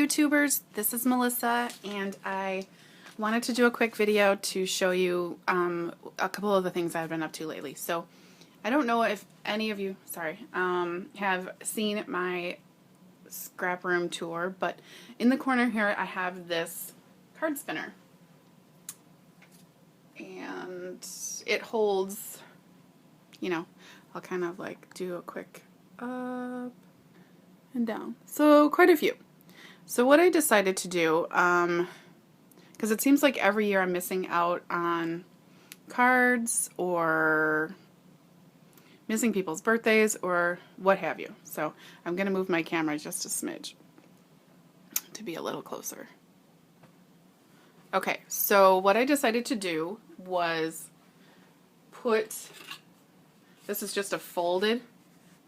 YouTubers, this is Melissa, and I wanted to do a quick video to show you a couple of the things I've been up to lately. So I don't know if any of you, have seen my scrap room tour, but in the corner here I have this card spinner. And it holds, I'll kind of like do a quick up and down. So quite a few. So what I decided to do, because it seems like every year I'm missing out on cards or missing people's birthdays or what have you. So I'm going to move my camera just a smidge to be a little closer. Okay, so what I decided to do was this is just a folded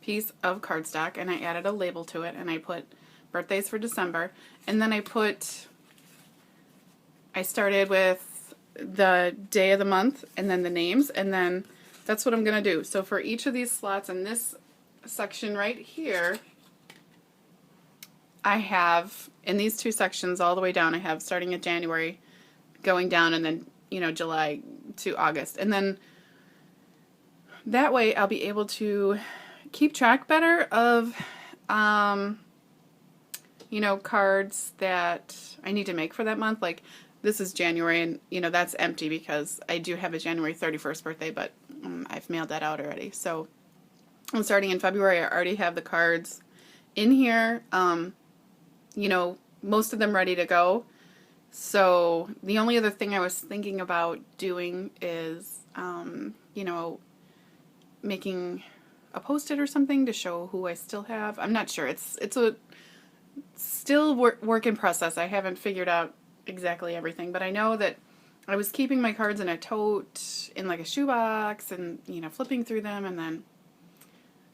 piece of cardstock, and I added a label to it, and I put birthdays for December, and then I started with the day of the month and then the names, and then that's what I'm going to do. So for each of these slots in this section right here, I have, in these two sections all the way down, I have starting at January, going down, and then, July to August. And then that way I'll be able to keep track better of, cards that I need to make for that month. Like, this is January, and, that's empty because I do have a January 31st birthday, but I've mailed that out already. So I'm starting in February. I already have the cards in here, most of them ready to go. So the only other thing I was thinking about doing is, making a post-it or something to show who I still have. I'm not sure. It's a still work in process. I haven't figured out exactly everything, but I know that I was keeping my cards in a tote, in like a shoebox, and, flipping through them, and then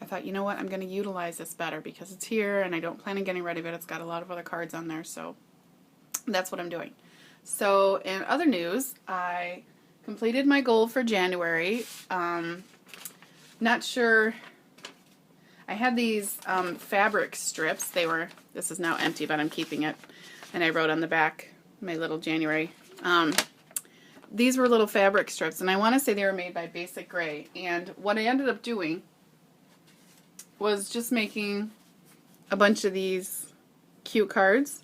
I thought, you know what, I'm going to utilize this better because it's here, and I don't plan on getting rid of it. It's got a lot of other cards on there, so that's what I'm doing. So in other news, I completed my goal for January. Not sure. I had these fabric strips. This is now empty, but I'm keeping it. And I wrote on the back my little January. These were little fabric strips, and I want to say they were made by Basic Gray. And what I ended up doing was just making a bunch of these cute cards.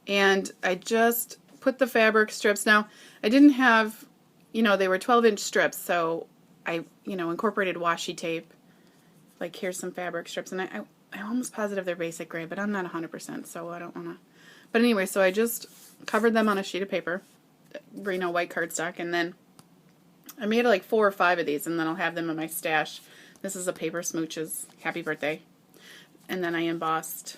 And I just put the fabric strips. Now, I didn't have, they were 12-inch strips, so I, incorporated washi tape. Like, here's some fabric strips, and I'm almost positive they're Basic Gray, but I'm not 100%, so I don't want to. But anyway, so I just covered them on a sheet of paper, white cardstock, and then I made like 4 or 5 of these, and then I'll have them in my stash. This is a Paper Smooches Happy Birthday. And then I embossed,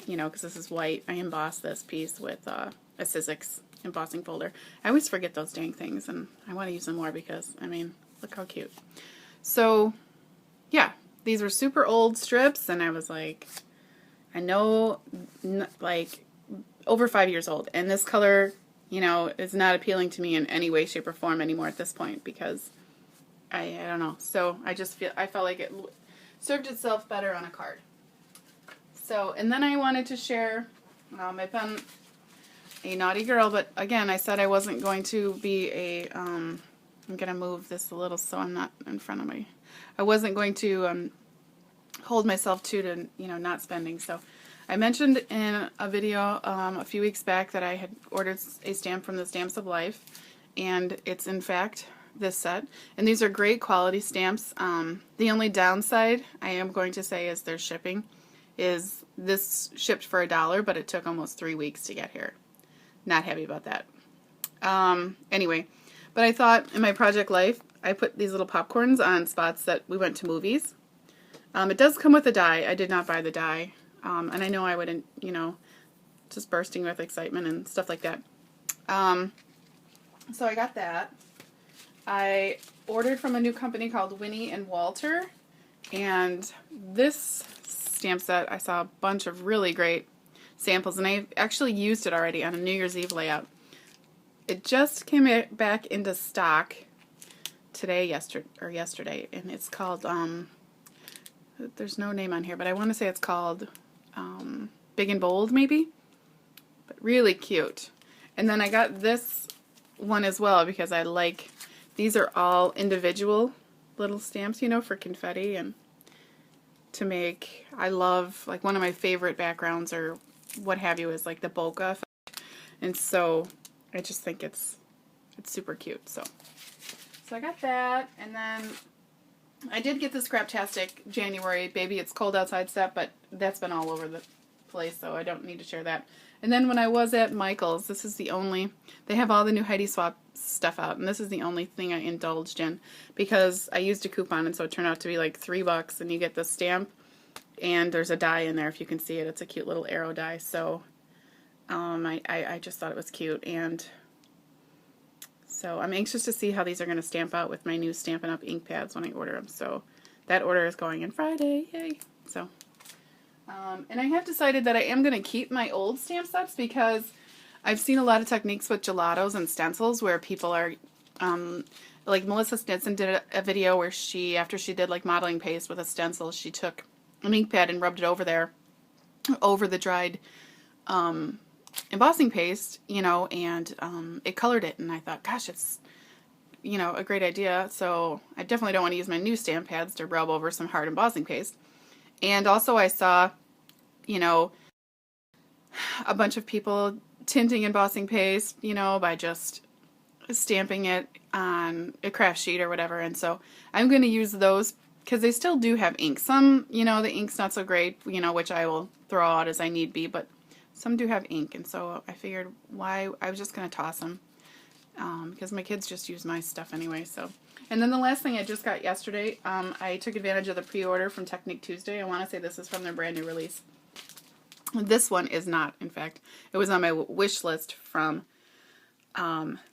because this is white, I embossed this piece with a Sizzix embossing folder. I always forget those dang things, and I want to use them more because, look how cute. So, yeah, these were super old strips, and I was like, I know, like, over 5 years old, and this color, is not appealing to me in any way, shape, or form anymore at this point because I don't know. So I felt like it served itself better on a card. So, and then I wanted to share, I've been a naughty girl, but again, I said I wasn't going to be I'm going to move this a little so I'm not in front of me. I wasn't going to hold myself to not spending. So I mentioned in a video a few weeks back that I had ordered a stamp from the Stamps of Life, and it's in fact this set. And these are great quality stamps. The only downside I am going to say is their shipping. Is this shipped for $1, but it took almost 3 weeks to get here. Not happy about that. Anyway, but I thought in my project life, I put these little popcorns on spots that we went to movies. It does come with a die. I did not buy the die. And I know I wouldn't, just bursting with excitement and stuff like that. So I got that. I ordered from a new company called Winnie and Walter. And this stamp set, I saw a bunch of really great samples, and I actually used it already on a New Year's Eve layout. It just came back into stock yesterday, and it's called, there's no name on here, but I want to say it's called Big and Bold, maybe? Really cute. And then I got this one as well because I like, these are all individual little stamps, you know, for confetti and to make. I love, like, one of my favorite backgrounds or what have you is like the bokeh effect. And so I just think it's super cute. So I got that, and then I did get the Scraptastic January Baby It's Cold Outside set, but that's been all over the place, so I don't need to share that. And then when I was at Michael's, this is the only, they have all the new Heidi Swapp stuff out, and this is the only thing I indulged in because I used a coupon, and so it turned out to be like $3, and you get the stamp, and there's a die in there if you can see it. It's a cute little arrow die, so I just thought it was cute, and so I'm anxious to see how these are going to stamp out with my new Stampin' Up! Ink pads when I order them. So that order is going in Friday. Yay! So, and I have decided that I am going to keep my old stamp sets because I've seen a lot of techniques with gelatos and stencils where people are, like Melissa Snitson did a video where she, after she did like modeling paste with a stencil, she took an ink pad and rubbed it over there, over the dried embossing paste, you know, and it colored it, and I thought, gosh, it's, you know, a great idea. So I definitely don't want to use my new stamp pads to rub over some hard embossing paste. And also I saw, you know, a bunch of people tinting embossing paste, you know, by just stamping it on a craft sheet or whatever. And so I'm going to use those because they still do have ink. Some, you know, the ink's not so great, you know, which I will throw out as I need be, but some do have ink, and so I figured I was just going to toss them because my kids just use my stuff anyway. So, and then the last thing I just got yesterday, I took advantage of the pre-order from Technique Tuesday. I want to say this is from their brand new release. This one is not, in fact. It was on my wish list from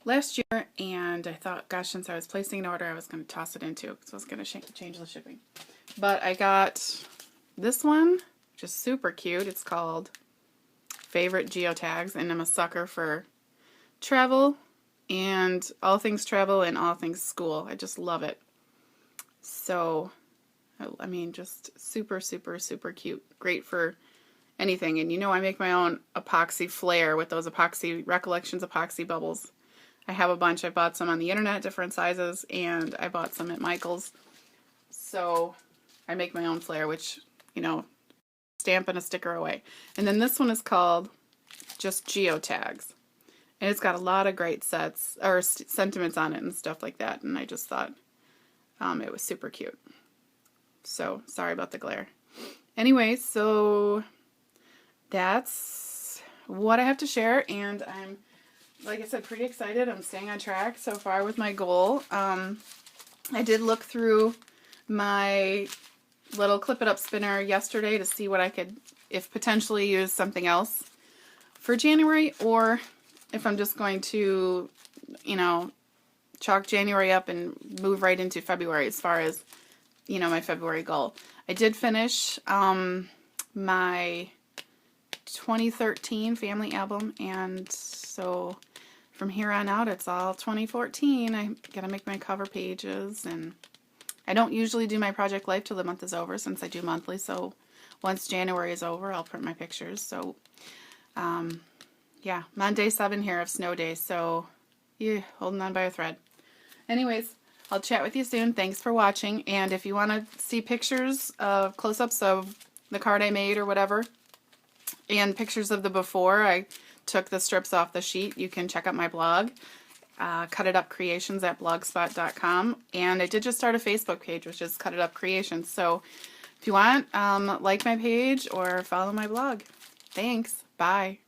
last year, and I thought, gosh, since I was placing an order, I was going to toss it into because I was going to change the shipping. But I got this one, just super cute. It's called Favorite Geotags, and I'm a sucker for travel and all things travel and all things school. I just love it. So, I mean, just super, super, super cute. Great for anything. And you know, I make my own epoxy flare with those epoxy Recollections epoxy bubbles. I have a bunch. I bought some on the internet, different sizes, and I bought some at Michael's. So I make my own flare, which, you know, stamp and a sticker away. And then this one is called just Geotags. And it's got a lot of great sets, or sentiments on it and stuff like that. And I just thought it was super cute. So, sorry about the glare. Anyway, so that's what I have to share. And I'm, like I said, pretty excited. I'm staying on track so far with my goal. I did look through my little Clip It Up spinner yesterday to see what I could, if potentially use something else for January, or if I'm just going to, you know, chalk January up and move right into February as far as, you know, my February goal. I did finish my 2013 family album, and so from here on out it's all 2014. I gotta make my cover pages, and I don't usually do my project life till the month is over since I do monthly, so once January is over, I'll print my pictures. So, yeah, I'm on day 7 here of snow days, so yeah, holding on by a thread. Anyways, I'll chat with you soon. Thanks for watching, and if you want to see pictures of close-ups of the card I made or whatever, and pictures of the before I took the strips off the sheet, you can check out my blog. Cut It Up Creations at blogspot.com, and I did just start a Facebook page, which is Cut It Up Creations. So if you want, like my page or follow my blog. Thanks. Bye.